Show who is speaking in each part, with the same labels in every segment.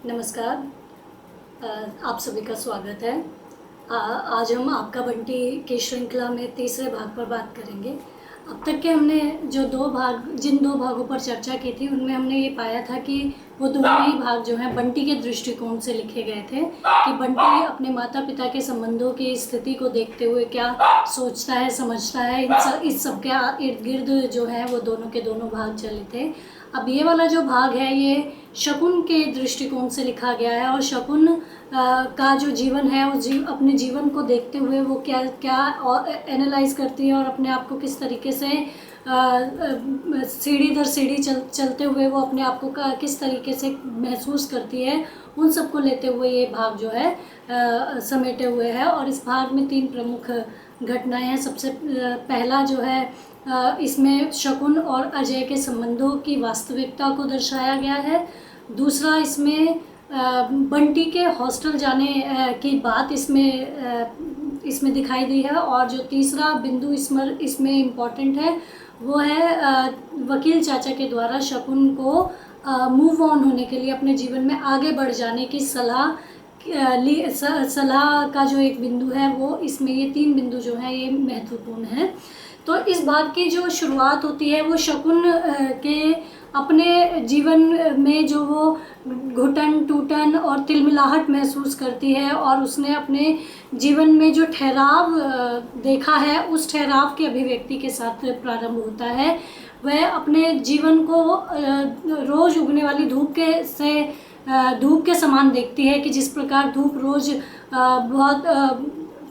Speaker 1: नमस्कार। आप सभी का स्वागत है। आज हम आपका बंटी की श्रृंखला में तीसरे भाग पर बात करेंगे। अब तक के हमने जिन दो भागों पर चर्चा की थी उनमें हमने ये पाया था कि वो दोनों ही भाग जो हैं बंटी के दृष्टिकोण से लिखे गए थे कि बंटी अपने माता पिता के संबंधों की स्थिति को देखते हुए क्या सोचता है, समझता है। इस सब के इर्द गिर्द जो है वो दोनों के दोनों भाग चले थे। अब ये वाला जो भाग है ये शकुन के दृष्टिकोण से लिखा गया है और शकुन का जो जीवन है वो अपने जीवन को देखते हुए वो क्या क्या एनालाइज करती है और अपने आप को किस तरीके से सीढ़ी दर सीढ़ी चलते हुए वो अपने आप को किस तरीके से महसूस करती है, उन सबको लेते हुए ये भाग जो है समेटे हुए है। और इस भाग में 3 प्रमुख घटनाएं हैं। सबसे पहला जो है इसमें शकुन और अजय के संबंधों की वास्तविकता को दर्शाया गया है। दूसरा इसमें बंटी के हॉस्टल जाने की बात इसमें दिखाई दी है। और जो तीसरा बिंदु इसमें इम्पॉर्टेंट है वो है वकील चाचा के द्वारा शकुन को मूव ऑन होने के लिए, अपने जीवन में आगे बढ़ जाने की सलाह का जो एक बिंदु है वो इसमें, ये 3 बिंदु जो हैं ये महत्वपूर्ण हैं। तो इस भाग की जो शुरुआत होती है वो शकुन के अपने जीवन में जो वो घुटन टूटन और तिलमिलाहट महसूस करती है और उसने अपने जीवन में जो ठहराव देखा है उस ठहराव की अभिव्यक्ति के साथ प्रारंभ होता है। वह अपने जीवन को रोज़ उगने वाली धूप के समान देखती है कि जिस प्रकार धूप रोज़ बहुत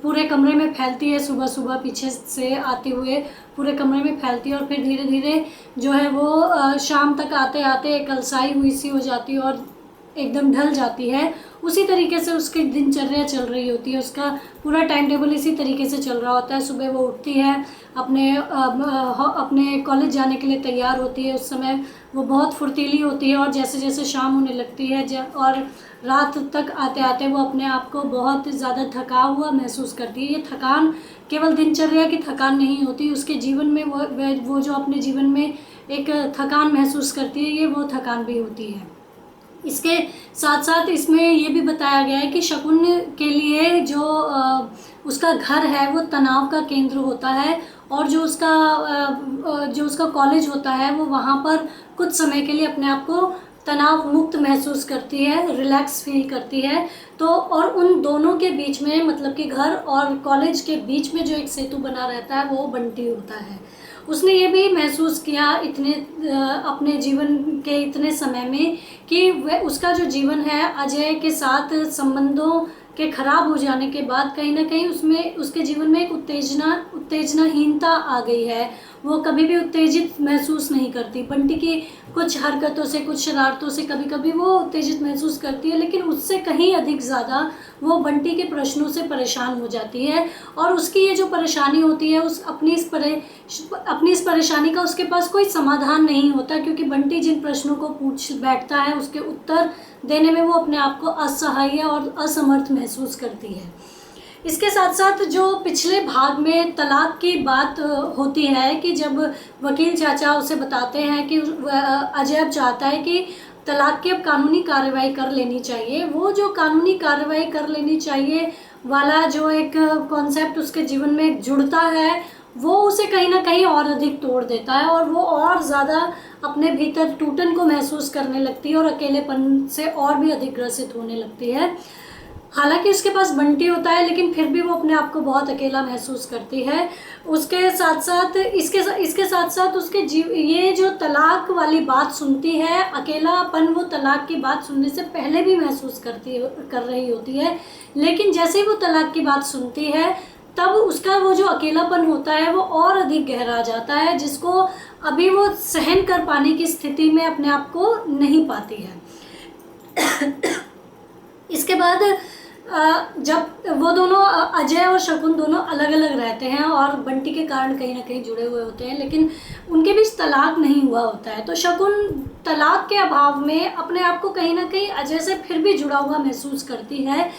Speaker 1: पूरे कमरे में फैलती है, सुबह सुबह पीछे से आते हुए पूरे कमरे में फैलती है और फिर धीरे धीरे जो है वो शाम तक आते आते कलसाई हुई सी हो जाती है और एकदम ढल जाती है। उसी तरीके से उसकी दिनचर्या चल रही होती है, उसका पूरा टाइम टेबल इसी तरीके से चल रहा होता है। सुबह वो उठती है, अपने कॉलेज जाने के लिए तैयार होती है। उस समय वो बहुत फुर्तीली होती है और जैसे जैसे शाम होने लगती है और रात तक आते आते वो अपने आप को बहुत ज़्यादा थका हुआ महसूस करती है। ये थकान केवल दिनचर्या की थकान नहीं होती, उसके जीवन में वो जो अपने जीवन में एक थकान महसूस करती है, ये वो थकान भी होती है। इसके साथ साथ इसमें ये भी बताया गया है कि शकुन के लिए जो उसका घर है वो तनाव का केंद्र होता है और जो उसका कॉलेज होता है वो वहाँ पर कुछ समय के लिए अपने आप को तनाव मुक्त महसूस करती है, रिलैक्स फील करती है। तो और उन दोनों के बीच में, मतलब कि घर और कॉलेज के बीच में जो एक सेतु बना रहता है वो बंटी होता है। उसने ये भी महसूस किया अपने जीवन के इतने समय में कि वह उसका जो जीवन है अजय के साथ संबंधों के खराब हो जाने के बाद कहीं ना कहीं उसके जीवन में एक उत्तेजनाहीनता आ गई है। वो कभी भी उत्तेजित महसूस नहीं करती। बंटी की कुछ हरकतों से, कुछ शरारतों से कभी कभी वो उत्तेजित महसूस करती है, लेकिन उससे कहीं अधिक ज़्यादा वो बंटी के प्रश्नों से परेशान हो जाती है। और उसकी ये जो परेशानी होती है अपनी इस परेशानी का उसके पास कोई समाधान नहीं होता, क्योंकि बंटी जिन प्रश्नों को पूछ बैठता है उसके उत्तर देने में वो अपने आप को असहाय और असमर्थ महसूस करती है। इसके साथ साथ जो पिछले भाग में तलाक की बात होती है कि जब वकील चाचा उसे बताते हैं कि अजय अब चाहता है कि तलाक की अब कानूनी कार्रवाई कर लेनी चाहिए, वो जो कानूनी कार्रवाई कर लेनी चाहिए वाला जो एक कॉन्सेप्ट उसके जीवन में जुड़ता है वो उसे कहीं ना कहीं और अधिक तोड़ देता है और वो और ज़्यादा अपने भीतर टूटन को महसूस करने लगती है और अकेलेपन से और भी अधिक ग्रसित होने लगती है। हालांकि उसके पास बंटी होता है लेकिन फिर भी वो अपने आप को बहुत अकेला महसूस करती है। उसके साथ साथ इसके साथ साथ ये जो तलाक वाली बात सुनती है, अकेलापन वो तलाक की बात सुनने से पहले भी महसूस कर रही होती है, लेकिन जैसे ही वो तलाक की बात सुनती है तब उसका वो जो अकेलापन होता है वो और अधिक गहरा जाता है, जिसको अभी वो सहन कर पाने की स्थिति में अपने आप को नहीं पाती है। इसके बाद जब वो दोनों अजय और शकुन दोनों अलग अलग रहते हैं और बंटी के कारण कहीं ना कहीं जुड़े हुए होते हैं, लेकिन उनके बीच तलाक नहीं हुआ होता है, तो शकुन तलाक के अभाव में अपने आप को कहीं ना कहीं अजय से फिर भी जुड़ा हुआ महसूस करती है।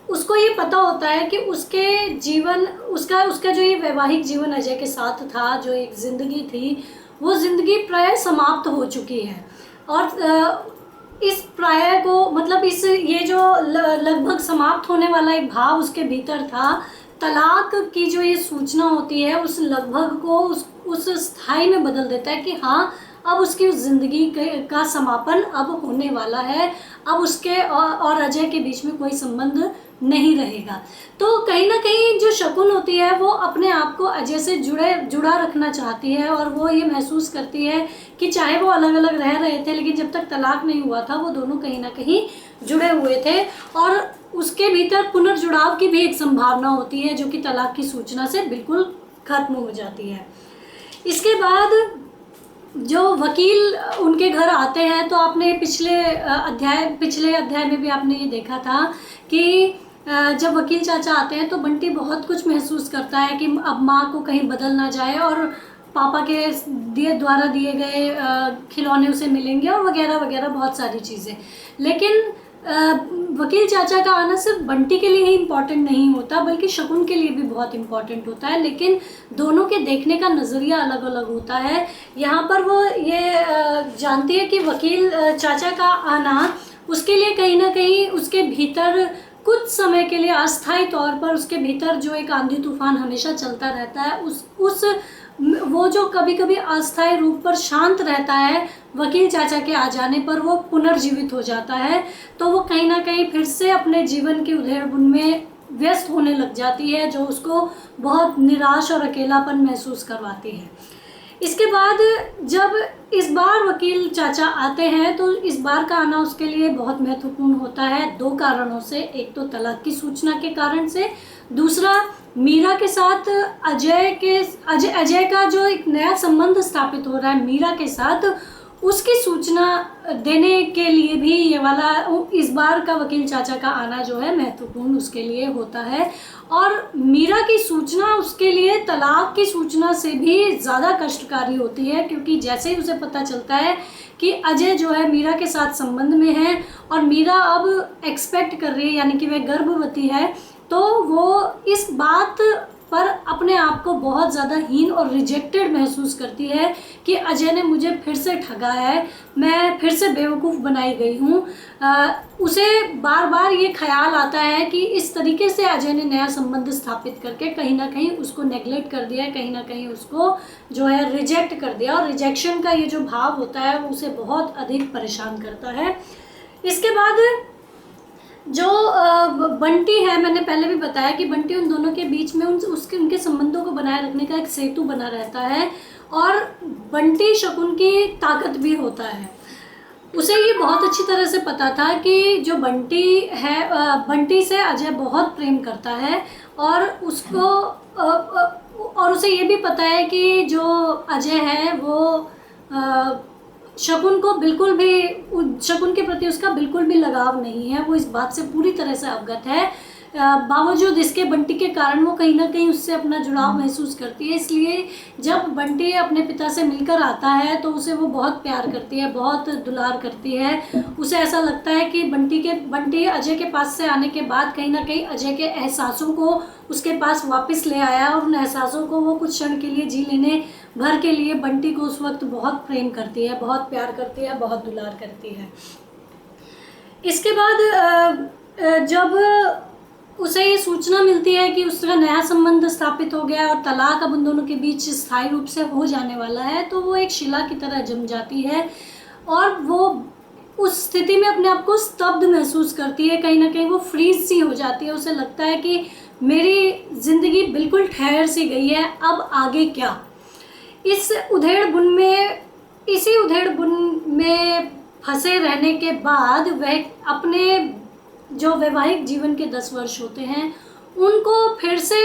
Speaker 1: उसको ये पता होता है कि उसका जो ये वैवाहिक जीवन अजय के साथ था, जो एक ज़िंदगी थी, वो ज़िंदगी प्राय समाप्त हो चुकी है और इस प्राय को मतलब इस ये जो लगभग समाप्त होने वाला एक भाव उसके भीतर था, तलाक की जो ये सूचना होती है उस लगभग को उस स्थाई में बदल देता है कि हाँ, अब उसकी उस ज़िंदगी का समापन अब होने वाला है, अब उसके और अजय के बीच में कोई संबंध नहीं रहेगा। तो कहीं ना कहीं जो शकुन होती है वो अपने आप को अजय से जुड़ा रखना चाहती है, और वो ये महसूस करती है कि चाहे वो अलग अलग रह रहे थे लेकिन जब तक तलाक नहीं हुआ था वो दोनों कहीं ना कहीं जुड़े हुए थे, और उसके भीतर पुनर्जुड़ाव की भी एक संभावना होती है जो कि तलाक की सूचना से बिल्कुल खत्म हो जाती है। इसके बाद जो वकील उनके घर आते हैं, तो आपने पिछले अध्याय में भी आपने ये देखा था कि जब वकील चाचा आते हैं तो बंटी बहुत कुछ महसूस करता है कि अब माँ को कहीं बदल ना जाए और पापा के द्वारा दिए गए खिलौने उसे मिलेंगे और वगैरह वगैरह बहुत सारी चीज़ें। लेकिन वकील चाचा का आना सिर्फ बंटी के लिए ही इम्पॉर्टेंट नहीं होता बल्कि शकुन के लिए भी बहुत इम्पॉर्टेंट होता है, लेकिन दोनों के देखने का नज़रिया अलग अलग होता है। यहाँ पर वो ये जानती है कि वकील चाचा का आना उसके लिए कहीं ना कहीं उसके भीतर कुछ समय के लिए अस्थायी तौर पर उसके भीतर जो एक आंधी तूफान हमेशा चलता रहता है उस वो जो कभी कभी अस्थायी रूप पर शांत रहता है, वकील चाचा के आ जाने पर वो पुनर्जीवित हो जाता है। तो वो कहीं ना कहीं फिर से अपने जीवन की उधेड़-बुन में व्यस्त होने लग जाती है, जो उसको बहुत निराश और अकेलापन महसूस करवाती है। इसके बाद जब इस बार वकील चाचा आते हैं तो इस बार का आना उसके लिए बहुत महत्वपूर्ण होता है, दो कारणों से। एक तो तलाक की सूचना के कारण से, दूसरा मीरा के साथ अजय का जो एक नया संबंध स्थापित हो रहा है मीरा के साथ, उसकी सूचना देने के लिए भी ये वाला इस बार का वकील चाचा का आना जो है महत्वपूर्ण उसके लिए होता है। और मीरा की सूचना उसके लिए तलाक की सूचना से भी ज़्यादा कष्टकारी होती है, क्योंकि जैसे ही उसे पता चलता है कि अजय जो है मीरा के साथ संबंध में है और मीरा अब एक्सपेक्ट कर रही है यानी कि वह गर्भवती है, तो वो इस बात पर अपने आप को बहुत ज़्यादा हीन और रिजेक्टेड महसूस करती है कि अजय ने मुझे फिर से ठगा है, मैं फिर से बेवकूफ़ बनाई गई हूँ। उसे बार बार ये ख्याल आता है कि इस तरीके से अजय ने नया संबंध स्थापित करके कहीं ना कहीं उसको नेगलेक्ट कर दिया है, कहीं ना कहीं उसको जो है रिजेक्ट कर दिया, और रिजेक्शन का ये जो भाव होता है वो उसे बहुत अधिक परेशान करता है। इसके बाद जो बंटी है, मैंने पहले भी बताया कि बंटी उन दोनों के बीच में उनके संबंधों को बनाए रखने का एक सेतु बना रहता है, और बंटी शकुन की ताकत भी होता है। उसे ये बहुत अच्छी तरह से पता था कि जो बंटी है, बंटी से अजय बहुत प्रेम करता है, और उसको और उसे ये भी पता है कि जो अजय है वो शकुन के प्रति उसका बिल्कुल भी लगाव नहीं है। वो इस बात से पूरी तरह से अवगत है, बावजूद इसके बंटी के कारण वो कहीं ना कहीं उससे अपना जुड़ाव महसूस करती है। इसलिए जब बंटी अपने पिता से मिलकर आता है तो उसे वो बहुत प्यार करती है, बहुत दुलार करती है। उसे ऐसा लगता है कि बंटी अजय के पास से आने के बाद कहीं ना कहीं अजय के एहसासों को उसके पास वापस ले आया, और उन एहसासों को वो कुछ क्षण के लिए जी लेने भर के लिए बंटी को उस वक्त बहुत प्रेम करती है, बहुत प्यार करती है, बहुत दुलार करती है। इसके बाद जब उसे ये सूचना मिलती है कि उसका नया संबंध स्थापित हो गया और तलाक अब उन दोनों के बीच स्थायी रूप से हो जाने वाला है, तो वो एक शिला की तरह जम जाती है, और वो उस स्थिति में अपने आप को स्तब्ध महसूस करती है। कहीं ना कहीं वो फ्रीज सी हो जाती है। उसे लगता है कि मेरी ज़िंदगी बिल्कुल ठहर सी गई है, अब आगे क्या। इसी उधेड़ बुन में फंसे रहने के बाद वह अपने जो वैवाहिक जीवन के 10 वर्ष होते हैं उनको फिर से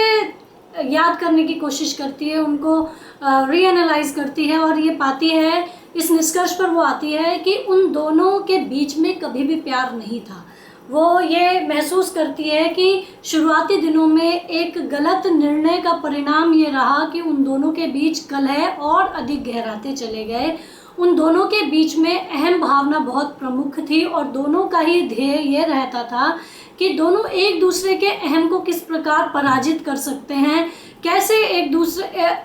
Speaker 1: याद करने की कोशिश करती है, उनको रीएनालाइज करती है, और ये पाती है, इस निष्कर्ष पर वो आती है कि उन दोनों के बीच में कभी भी प्यार नहीं था। वो ये महसूस करती है कि शुरुआती दिनों में एक गलत निर्णय का परिणाम ये रहा कि उन दोनों के बीच कलह और अधिक गहराते चले गए। उन दोनों के बीच में अहम भावना बहुत प्रमुख थी, और दोनों का ही ध्येय ये रहता था कि दोनों एक दूसरे के अहम को किस प्रकार पराजित कर सकते हैं, कैसे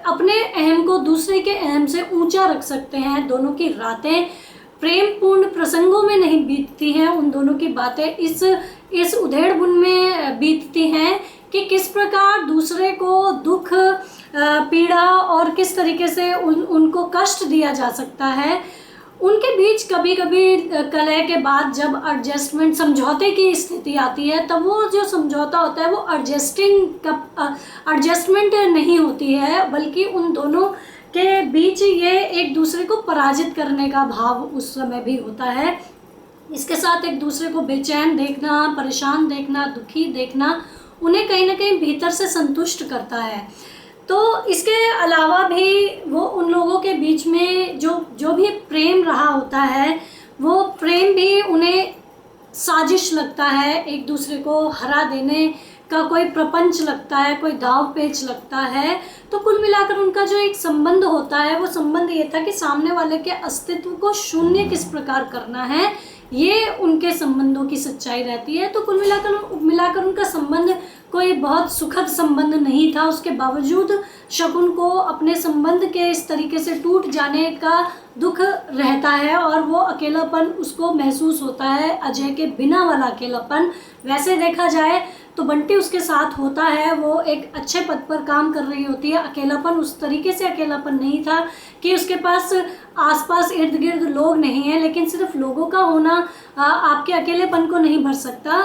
Speaker 1: अपने अहम को दूसरे के अहम से ऊंचा रख सकते हैं। दोनों की रातें प्रेमपूर्ण प्रसंगों में नहीं बीतती हैं, उन दोनों की बातें इस उधेड़-बुन में बीतती हैं कि किस प्रकार दूसरे को दुख, पीड़ा और किस तरीके से उनको कष्ट दिया जा सकता है। उनके बीच कभी-कभी कलह के बाद जब एडजस्टमेंट, समझौते की स्थिति आती है, तब वो जो समझौता होता है वो एडजस्टमेंट नहीं होती है, बल्कि उन दोनों के बीच ये एक दूसरे को पराजित करने का भाव उस समय भी होता है। इसके साथ एक दूसरे को बेचैन देखना, परेशान देखना, दुखी देखना उन्हें कहीं ना कहीं भीतर से संतुष्ट करता है। तो इसके अलावा भी वो उन लोगों के बीच में जो भी प्रेम रहा होता है, वो प्रेम भी उन्हें साजिश लगता है, एक दूसरे को हरा देने का कोई प्रपंच लगता है, कोई दाव पेच लगता है। तो कुल मिलाकर उनका जो एक संबंध होता है, वो संबंध ये था कि सामने वाले के अस्तित्व को शून्य किस प्रकार करना है, ये उनके संबंधों की सच्चाई रहती है। तो कुल मिलाकर उनका संबंध कोई बहुत सुखद संबंध नहीं था। उसके बावजूद शकुन को अपने संबंध के इस तरीके से टूट जाने का दुख रहता है और वो अकेलापन उसको महसूस होता है, अजय के बिना वाला अकेलापन। वैसे देखा जाए तो बंटी उसके साथ होता है, वो एक अच्छे पद पर काम कर रही होती है। अकेलापन उस तरीके से अकेलापन नहीं था कि उसके पास आसपास इर्द गिर्द लोग नहीं हैं, लेकिन सिर्फ लोगों का होना आपके अकेलेपन को नहीं भर सकता।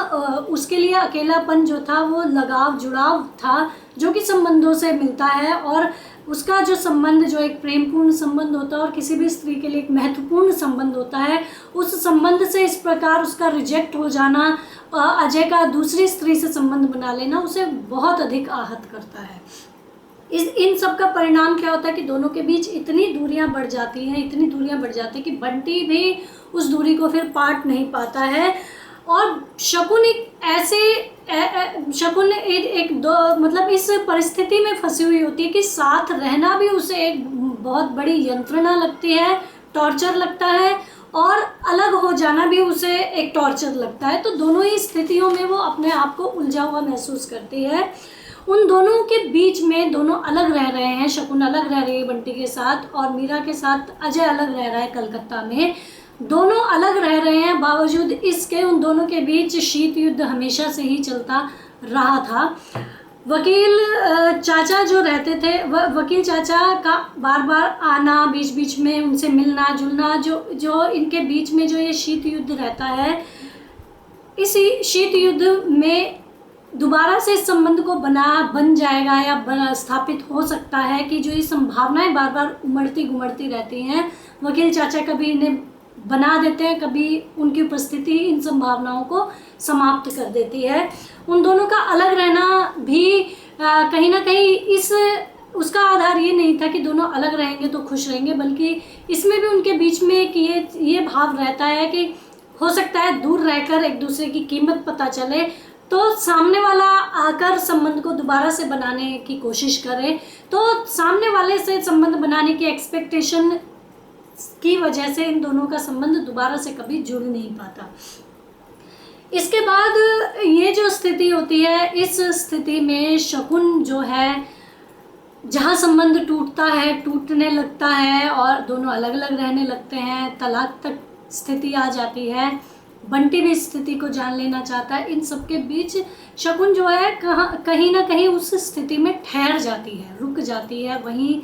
Speaker 1: उसके लिए अकेलापन जो था वो लगाव, जुड़ाव था, जो कि संबंधों से मिलता है। और उसका जो संबंध, जो एक प्रेमपूर्ण संबंध होता है और किसी भी स्त्री के लिए एक महत्वपूर्ण संबंध होता है, उस संबंध से इस प्रकार उसका रिजेक्ट हो जाना, अजय का दूसरी स्त्री से संबंध बना लेना, उसे बहुत अधिक आहत करता है। इन सब का परिणाम क्या होता है कि दोनों के बीच इतनी दूरियां बढ़ जाती हैं कि बंटी भी उस दूरी को फिर पाट नहीं पाता है। और शकुन मतलब इस परिस्थिति में फंसी हुई होती है कि साथ रहना भी उसे एक बहुत बड़ी यंत्रणा लगती है, टॉर्चर लगता है, और अलग हो जाना भी उसे एक टॉर्चर लगता है। तो दोनों ही स्थितियों में वो अपने आप को उलझा हुआ महसूस करती है। उन दोनों के बीच में दोनों अलग रह रहे हैं, शकुन अलग रह रही है बंटी के साथ, और मीरा के साथ अजय अलग रह रहा है कलकत्ता में। दोनों अलग रह रहे हैं, बावजूद इसके उन दोनों के बीच शीत युद्ध हमेशा से ही चलता रहा था। वकील चाचा जो रहते थे, वकील चाचा का बार बार आना, बीच बीच में उनसे मिलना जुलना, जो इनके बीच में जो ये शीत युद्ध रहता है, इस शीत युद्ध में दोबारा से इस संबंध को बन जाएगा या स्थापित हो सकता है कि जो ये संभावनाएं बार बार उमड़ती घुमड़ती रहती हैं, वकील चाचा कभी इन्हें बना देते हैं, कभी उनकी उपस्थिति इन संभावनाओं को समाप्त कर देती है। उन दोनों का अलग रहना भी कहीं ना कहीं उसका आधार ये नहीं था कि दोनों अलग रहेंगे तो खुश रहेंगे, बल्कि इसमें भी उनके बीच में एक ये भाव रहता है कि हो सकता है दूर रहकर एक दूसरे की कीमत पता चले, तो सामने वाला आकर संबंध को दोबारा से बनाने की कोशिश करे, तो सामने वाले से संबंध बनाने की एक्सपेक्टेशन की वजह से इन दोनों का संबंध दोबारा से कभी जुड़ नहीं पाता। इसके बाद ये जो स्थिति होती है, इस स्थिति में शकुन जो है, जहाँ संबंध टूटने लगता है और दोनों अलग अलग रहने लगते हैं, तलाक तक स्थिति आ जाती है, बंटी भी इस स्थिति को जान लेना चाहता है। इन सब के बीच शकुन जो है कहीं ना कहीं उस स्थिति में ठहर जाती है, रुक जाती है, वहीं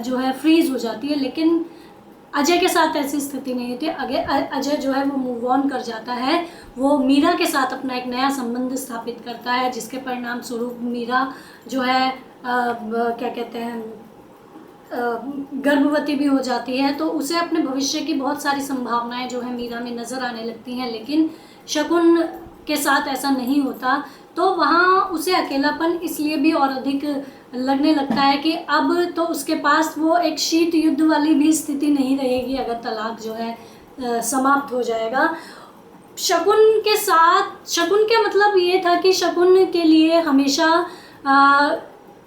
Speaker 1: जो है फ्रीज हो जाती है। लेकिन अजय के साथ ऐसी स्थिति नहीं होती। अजय जो है वो मूव ऑन कर जाता है, वो मीरा के साथ अपना एक नया संबंध स्थापित करता है, जिसके परिणाम स्वरूप मीरा जो है क्या कहते हैं, गर्भवती भी हो जाती है। तो उसे अपने भविष्य की बहुत सारी संभावनाएं जो है मीरा में नज़र आने लगती हैं, लेकिन शकुन के साथ ऐसा नहीं होता। तो वहाँ उसे अकेलापन इसलिए भी और अधिक लगने लगता है कि अब तो उसके पास वो एक शीत युद्ध वाली भी स्थिति नहीं रहेगी अगर तलाक जो है समाप्त हो जाएगा। शकुन का मतलब ये था कि शकुन के लिए हमेशा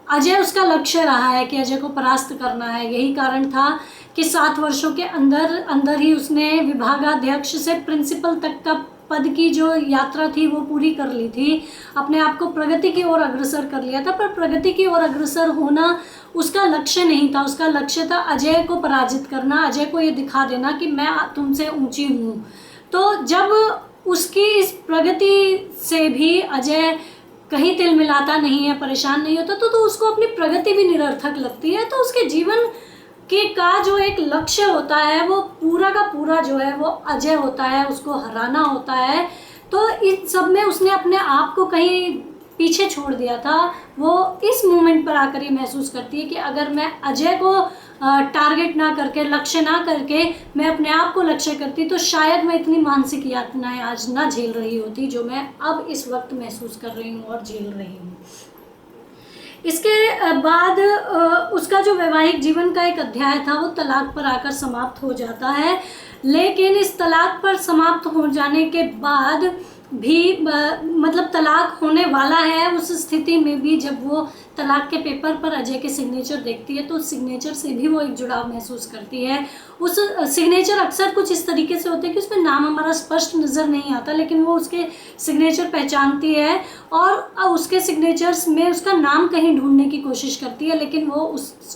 Speaker 1: अजय उसका लक्ष्य रहा है कि अजय को परास्त करना है। यही कारण था कि 7 वर्षों के अंदर ही उसने विभागाध्यक्ष से प्रिंसिपल तक का पद की जो यात्रा थी वो पूरी कर ली थी, अपने आप को प्रगति की ओर अग्रसर कर लिया था। पर प्रगति की ओर अग्रसर होना उसका लक्ष्य नहीं था। उसका लक्ष्य था अजय को पराजित करना, अजय को ये दिखा देना कि मैं तुमसे ऊंची हूँ। तो जब उसकी इस प्रगति से भी अजय कहीं तिल मिलाता नहीं है, परेशान नहीं होता, तो उसको अपनी प्रगति भी निरर्थक लगती है। तो उसके जीवन के का जो एक लक्ष्य होता है वो पूरा का पूरा जो है वो अजय होता है, उसको हराना होता है। तो इन सब में उसने अपने आप को कहीं पीछे छोड़ दिया था। वो इस मोमेंट पर आकर ये महसूस करती है कि अगर मैं अजय को टारगेट ना करके, लक्ष्य ना करके मैं अपने आप को लक्ष्य करती, तो शायद मैं इतनी मानसिक यातनाएं आज ना झेल रही होती जो मैं अब इस वक्त महसूस कर रही हूँ और झेल रही हूँ। इसके बाद उसका जो वैवाहिक जीवन का एक अध्याय था वो तलाक पर आकर समाप्त हो जाता है। लेकिन इस तलाक पर समाप्त हो जाने के बाद भी मतलब तलाक होने वाला है, उस स्थिति में भी जब वो तलाक के पेपर पर अजय के सिग्नेचर देखती है तो उस सिग्नेचर से भी वो एक जुड़ाव महसूस करती है। उस सिग्नेचर अक्सर कुछ इस तरीके से होते हैं कि उसमें नाम हमारा स्पष्ट नज़र नहीं आता, लेकिन वो उसके सिग्नेचर पहचानती है और उसके सिग्नेचर्स में उसका नाम कहीं ढूंढने की कोशिश करती है, लेकिन वो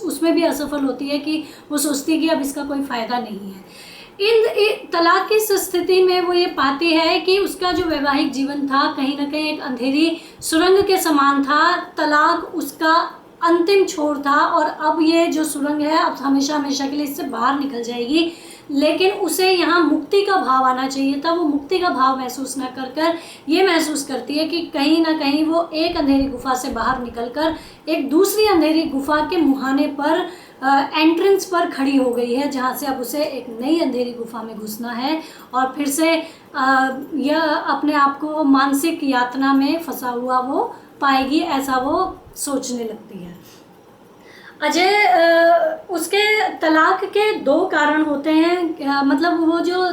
Speaker 1: उसमें भी असफल होती है कि वो सोचती है कि अब इसका कोई फ़ायदा नहीं है। इन तलाक की स्थिति में वो ये पाती है कि उसका जो वैवाहिक जीवन था कहीं ना कहीं एक अंधेरी सुरंग के समान था। तलाक उसका अंतिम छोर था और अब ये जो सुरंग है अब हमेशा हमेशा के लिए इससे बाहर निकल जाएगी, लेकिन उसे यहाँ मुक्ति का भाव आना चाहिए था। वो मुक्ति का भाव महसूस न कर ये महसूस करती है कि कहीं ना कहीं वो एक अंधेरी गुफा से बाहर निकलकर एक दूसरी अंधेरी गुफा के मुहाने पर एंट्रेंस पर खड़ी हो गई है, जहाँ से अब उसे एक नई अंधेरी गुफा में घुसना है और फिर से यह अपने आप को मानसिक यातना में फंसा हुआ वो पाएगी, ऐसा वो सोचने लगती है। अजय उसके तलाक के दो कारण होते हैं, मतलब वो जो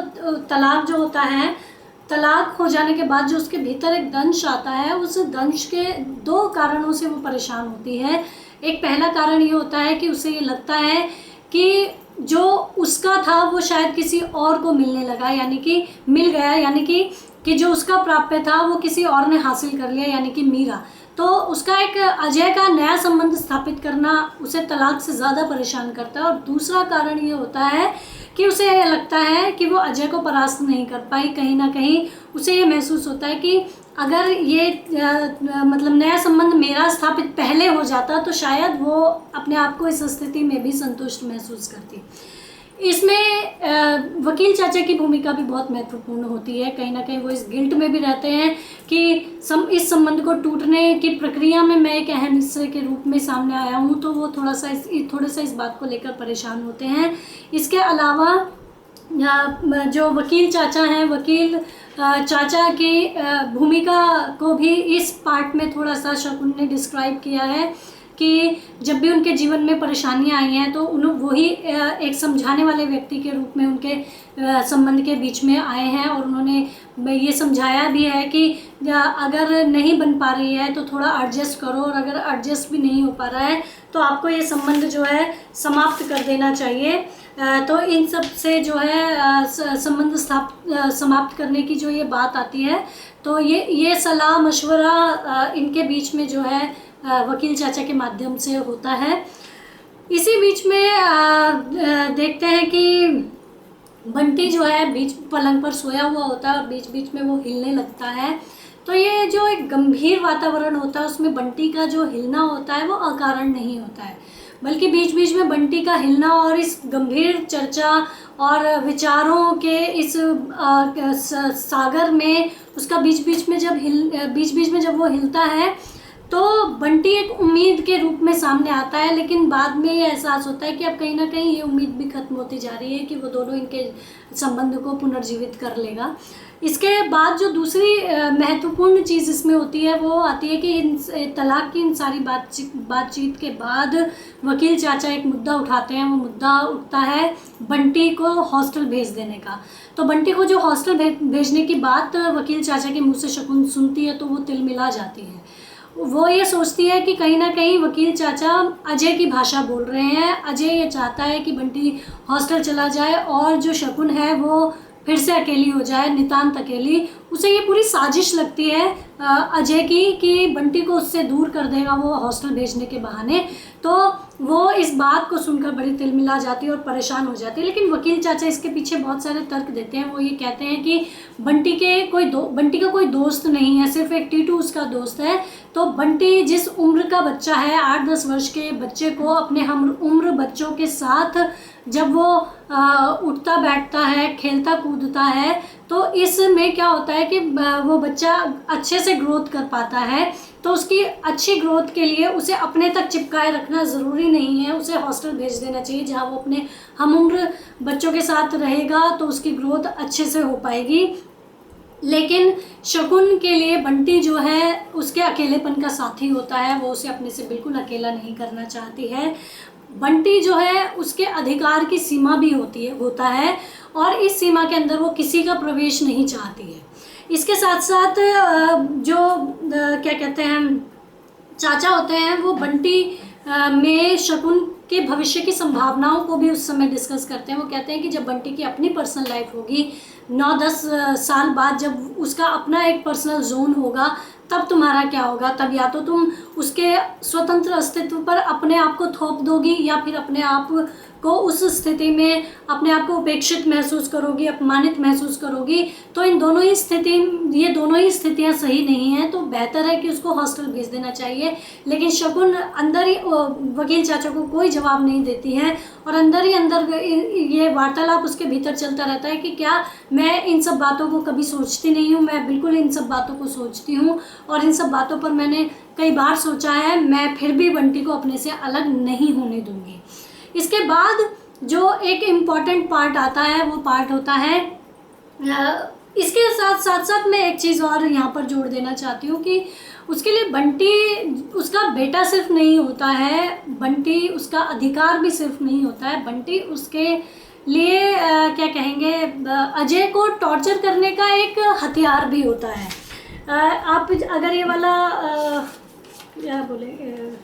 Speaker 1: तलाक जो होता है, तलाक हो जाने के बाद जो उसके भीतर एक दंश आता है, उस दंश के दो कारणों से वो परेशान होती है। एक पहला कारण ये होता है कि उसे ये लगता है कि जो उसका था वो शायद किसी और को मिलने लगा, यानी कि मिल गया, यानी कि जो उसका प्राप्य था वो किसी और ने हासिल कर लिया, यानी कि मीरा। तो उसका एक अजय का नया संबंध स्थापित करना उसे तलाक से ज़्यादा परेशान करता है। और दूसरा कारण ये होता है कि उसे ये लगता है कि वो अजय को परास्त नहीं कर पाई। कहीं ना कहीं उसे ये महसूस होता है कि अगर ये मतलब नया संबंध मेरा स्थापित पहले हो जाता तो शायद वो अपने आप को इस स्थिति में भी संतुष्ट महसूस करती। इसमें वकील चाचा की भूमिका भी बहुत महत्वपूर्ण होती है। कहीं ना कहीं वो इस गिल्ट में भी रहते हैं कि इस संबंध को टूटने की प्रक्रिया में मैं एक अहम हिस्से के रूप में सामने आया हूँ, तो वो थोड़ा सा इस बात को लेकर परेशान होते हैं। इसके अलावा जो वकील चाचा हैं, वकील चाचा की भूमिका को भी इस पार्ट में थोड़ा सा शकुन ने डिस्क्राइब किया है कि जब भी उनके जीवन में परेशानियां आई हैं तो वही एक समझाने वाले व्यक्ति के रूप में उनके संबंध के बीच में आए हैं और उन्होंने ये समझाया भी है कि अगर नहीं बन पा रही है तो थोड़ा एडजस्ट करो, और अगर एडजस्ट भी नहीं हो पा रहा है तो आपको ये संबंध जो है समाप्त कर देना चाहिए। तो इन सब से जो है संबंध समाप्त करने की जो ये बात आती है, तो ये सलाह मशवरा इनके बीच में जो है वकील चाचा के माध्यम से होता है। इसी बीच में देखते हैं कि बंटी जो है बीच पलंग पर सोया हुआ होता है और बीच बीच में वो हिलने लगता है। तो ये जो एक गंभीर वातावरण होता है उसमें बंटी का जो हिलना होता है वो अकारण नहीं होता है, बल्कि बीच बीच में बंटी का हिलना और इस गंभीर चर्चा और विचारों के इस सागर में उसका बीच बीच में जब वो हिलता है तो बंटी एक उम्मीद के रूप में सामने आता है। लेकिन बाद में ये एहसास होता है कि अब कहीं ना कहीं ये उम्मीद भी खत्म होती जा रही है कि वो दोनों इनके संबंध को पुनर्जीवित कर लेगा। इसके बाद जो दूसरी महत्वपूर्ण चीज़ इसमें होती है वो आती है कि इन तलाक की इन सारी बातचीत के बाद वकील चाचा एक मुद्दा उठाते हैं। वो मुद्दा उठता है बंटी को हॉस्टल भेज देने का। तो बंटी को जो हॉस्टल भेजने की बात वकील चाचा के मुँह से शकुन सुनती है तो वो तिलमिला जाती है। वो ये सोचती है कि कहीं ना कहीं वकील चाचा अजय की भाषा बोल रहे हैं। अजय ये चाहता है कि बंटी हॉस्टल चला जाए और जो शकुन है वो फिर से अकेली हो जाए, नितांत अकेली। उसे ये पूरी साजिश लगती है अजय की कि बंटी को उससे दूर कर देगा वो हॉस्टल भेजने के बहाने। तो वो इस बात को सुनकर बड़ी तिलमिला जाती है और परेशान हो जाती है। लेकिन वकील चाचा इसके पीछे बहुत सारे तर्क देते हैं। वो ये कहते हैं कि बंटी का कोई दोस्त नहीं है, सिर्फ एक टीटू उसका दोस्त है। तो बंटी जिस उम्र का बच्चा है, 8-10 वर्ष के बच्चे को अपने हम उम्र बच्चों के साथ जब वो उठता बैठता है, खेलता कूदता है, तो इसमें क्या होता है कि वो बच्चा अच्छे से ग्रोथ कर पाता है। तो उसकी अच्छी ग्रोथ के लिए उसे अपने तक चिपकाए रखना ज़रूरी नहीं है, उसे हॉस्टल भेज देना चाहिए जहाँ वो अपने हम उम्र बच्चों के साथ रहेगा तो उसकी ग्रोथ अच्छे से हो पाएगी। लेकिन शकुन के लिए बंटी जो है उसके अकेलेपन का साथी होता है, वो उसे अपने से बिल्कुल अकेला नहीं करना चाहती है। बंटी जो है उसके अधिकार की सीमा भी होता है और इस सीमा के अंदर वो किसी का प्रवेश नहीं चाहती है। इसके साथ साथ जो क्या कहते हैं चाचा होते हैं, वो बंटी में शकुन के भविष्य की संभावनाओं को भी उस समय डिस्कस करते हैं। वो कहते हैं कि जब बंटी की अपनी पर्सनल लाइफ होगी, 9-10 साल बाद जब उसका अपना एक पर्सनल जोन होगा, तब तुम्हारा क्या होगा। तब या तो तुम उसके स्वतंत्र अस्तित्व पर अपने आप को थोप दोगी या फिर अपने आप को उस स्थिति में अपने आप को उपेक्षित महसूस करोगी, अपमानित महसूस करोगी। तो ये दोनों ही स्थितियां सही नहीं हैं। तो बेहतर है कि उसको हॉस्टल भेज देना चाहिए। लेकिन शकुन अंदर ही वकील चाचा को कोई जवाब नहीं देती है और अंदर ही अंदर ये वार्तालाप उसके भीतर चलता रहता है कि क्या मैं इन सब बातों को कभी सोचती नहीं हूँ। मैं बिल्कुल इन सब बातों को सोचती हूँ और इन सब बातों पर मैंने कई बार सोचा है। मैं फिर भी बंटी को अपने से अलग नहीं होने दूंगी। इसके बाद जो एक इम्पॉर्टेंट पार्ट आता है वो पार्ट होता है, इसके साथ मैं एक चीज़ और यहाँ पर जोड़ देना चाहती हूँ कि उसके लिए बंटी उसका बेटा सिर्फ नहीं होता है, बंटी उसका अधिकार भी सिर्फ नहीं होता है। बंटी उसके लिए क्या कहेंगे, अजय को टॉर्चर करने का एक हथियार भी होता है। आप अगर ये वाला क्या बोले,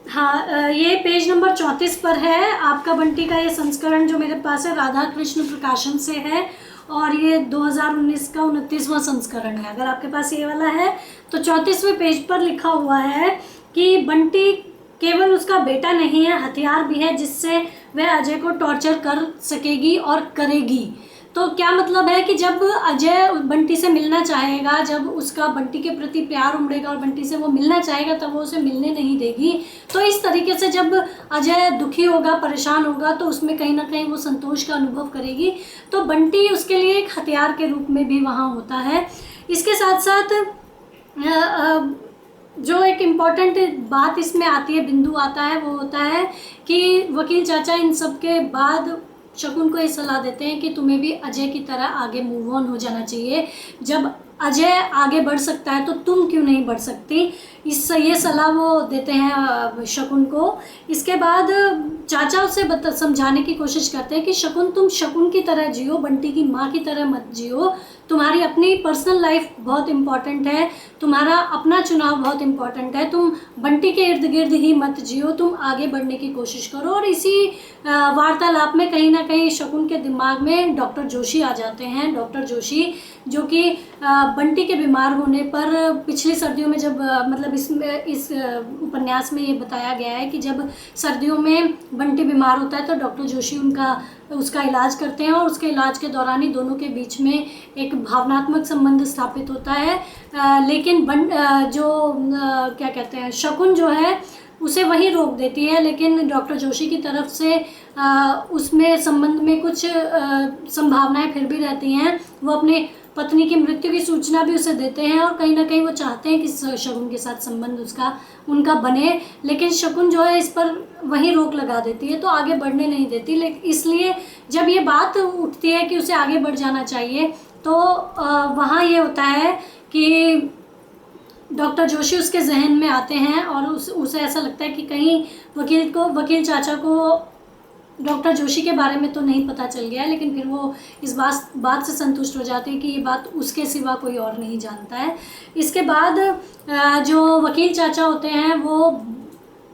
Speaker 1: हाँ, ये पेज नंबर 34 पर है आपका बंटी का ये संस्करण जो मेरे पास है, राधा कृष्ण प्रकाशन से है और ये 2019 का 29वां संस्करण है। अगर आपके पास ये वाला है तो 34वें पेज पर लिखा हुआ है कि बंटी केवल उसका बेटा नहीं है, हथियार भी है जिससे वह अजय को टॉर्चर कर सकेगी और करेगी। तो क्या मतलब है कि जब अजय बंटी से मिलना चाहेगा, जब उसका बंटी के प्रति प्यार उमड़ेगा और बंटी से वो मिलना चाहेगा, तब वो उसे मिलने नहीं देगी। तो इस तरीके से जब अजय दुखी होगा, परेशान होगा, तो उसमें कहीं ना कहीं वो संतोष का अनुभव करेगी। तो बंटी उसके लिए एक हथियार के रूप में भी वहाँ होता है। इसके साथ साथ जो एक इम्पॉर्टेंट बात इसमें आती है, बिंदु आता है, वो होता है कि वकील चाचा इन सब के बाद शकुन को ये सलाह देते हैं कि तुम्हें भी अजय की तरह आगे मूव ऑन हो जाना चाहिए। जब अजय आगे बढ़ सकता है तो तुम क्यों नहीं बढ़ सकती, ये सलाह वो देते हैं शकुन को। इसके बाद चाचा उसे समझाने की कोशिश करते हैं कि शकुन, तुम शकुन की तरह जियो, बंटी की माँ की तरह मत जियो। तुम्हारी अपनी पर्सनल लाइफ बहुत इम्पॉर्टेंट है, तुम्हारा अपना चुनाव बहुत इम्पॉर्टेंट है। तुम बंटी के इर्द गिर्द ही मत जियो, तुम आगे बढ़ने की कोशिश करो। और इसी वार्तालाप में कहीं ना कहीं शकुन के दिमाग में डॉक्टर जोशी आ जाते हैं। डॉक्टर जोशी जो कि बंटी के बीमार होने पर पिछली सर्दियों में जब मतलब इस उपन्यास में ये बताया गया है कि जब सर्दियों में बंटी बीमार होता है तो डॉक्टर जोशी उसका इलाज करते हैं और उसके इलाज के दौरान ही दोनों के बीच में एक भावनात्मक संबंध स्थापित होता है। लेकिन क्या कहते हैं, शकुन जो है उसे वही रोक देती है। लेकिन डॉक्टर जोशी की तरफ से उसमें संबंध में कुछ संभावनाएं फिर भी रहती हैं। वो अपने पत्नी की मृत्यु की सूचना भी उसे देते हैं और कहीं ना कहीं वो चाहते हैं कि शकुन के साथ संबंध उनका बने। लेकिन शकुन जो है इस पर वहीं रोक लगा देती है, तो आगे बढ़ने नहीं देती। लेकिन इसलिए जब ये बात उठती है कि उसे आगे बढ़ जाना चाहिए, तो वहाँ ये होता है कि डॉक्टर जोशी उसके जहन में आते हैं और उसे ऐसा लगता है कि कहीं वकील चाचा को डॉक्टर जोशी के बारे में तो नहीं पता चल गया है। लेकिन फिर वो इस बात से संतुष्ट हो जाते हैं कि ये बात उसके सिवा कोई और नहीं जानता है। इसके बाद जो वकील चाचा होते हैं वो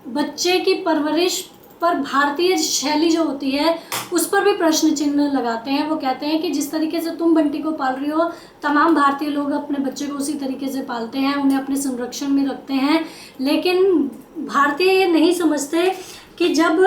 Speaker 1: बच्चे की परवरिश पर भारतीय शैली जो होती है उस पर भी प्रश्न चिन्ह लगाते हैं। वो कहते हैं कि जिस तरीके से तुम बंटी को पाल रही हो, तमाम भारतीय लोग अपने बच्चे को उसी तरीके से पालते हैं, उन्हें अपने संरक्षण में रखते हैं। लेकिन भारतीय ये नहीं समझते कि जब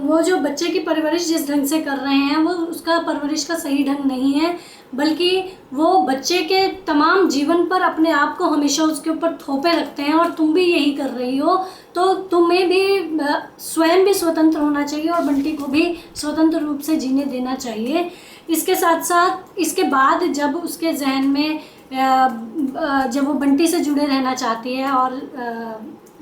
Speaker 1: वो जो बच्चे की परवरिश जिस ढंग से कर रहे हैं वो उसका परवरिश का सही ढंग नहीं है, बल्कि वो बच्चे के तमाम जीवन पर अपने आप को हमेशा उसके ऊपर थोपे रखते हैं। और तुम भी यही कर रही हो, तो तुम्हें भी स्वयं भी स्वतंत्र होना चाहिए और बंटी को भी स्वतंत्र रूप से जीने देना चाहिए। इसके साथ साथ इसके बाद जब उसके जहन में जब वो बंटी से जुड़े रहना चाहती है और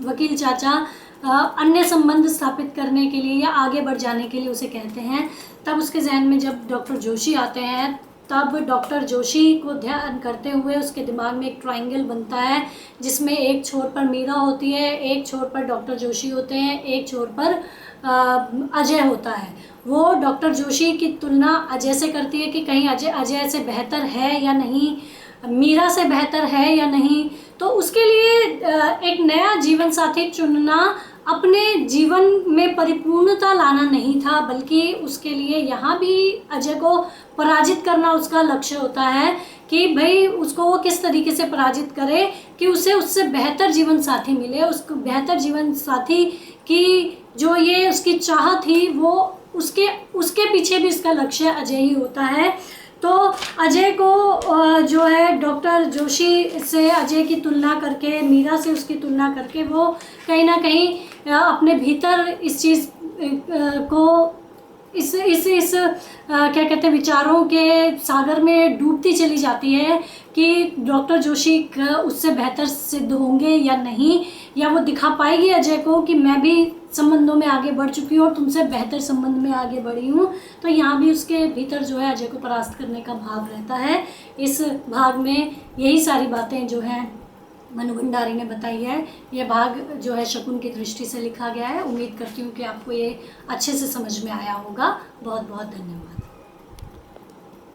Speaker 1: वकील चाचा अन्य संबंध स्थापित करने के लिए या आगे बढ़ जाने के लिए उसे कहते हैं, तब उसके जहन में जब डॉक्टर जोशी आते हैं, तब डॉक्टर जोशी को ध्यान करते हुए उसके दिमाग में एक ट्रायंगल बनता है जिसमें एक छोर पर मीरा होती है, एक छोर पर डॉक्टर जोशी होते हैं, एक छोर पर अजय होता है। वो डॉक्टर जोशी की तुलना अजय से करती है कि कहीं अजय से बेहतर है या नहीं, मीरा से बेहतर है या नहीं। तो उसके लिए एक नया जीवन साथी चुनना अपने जीवन में परिपूर्णता लाना नहीं था, बल्कि उसके लिए यहाँ भी अजय को पराजित करना उसका लक्ष्य होता है कि भाई उसको वो किस तरीके से पराजित करे कि उसे उससे बेहतर जीवन साथी मिले। उसको बेहतर जीवन साथी की जो ये उसकी चाह थी वो उसके पीछे भी इसका लक्ष्य अजय ही होता है। तो अजय को जो है डॉक्टर जोशी से अजय की तुलना करके, मीरा से उसकी तुलना करके वो कहीं ना कहीं अपने भीतर इस चीज़ को इस क्या कहते हैं विचारों के सागर में डूबती चली जाती है कि डॉक्टर जोशी उससे बेहतर सिद्ध होंगे या नहीं, या वो दिखा पाएगी अजय को कि मैं भी संबंधों में आगे बढ़ चुकी हूँ और तुमसे बेहतर संबंध में आगे बढ़ी हूँ। तो यहाँ भी उसके भीतर जो है अजय को परास्त करने का भाव रहता है। इस भाग में यही सारी बातें जो हैं मनु भंडारी ने बताई है। ये भाग जो है शकुन की दृष्टि से लिखा गया है। उम्मीद करती हूँ कि आपको ये अच्छे से समझ में आया होगा। बहुत बहुत धन्यवाद।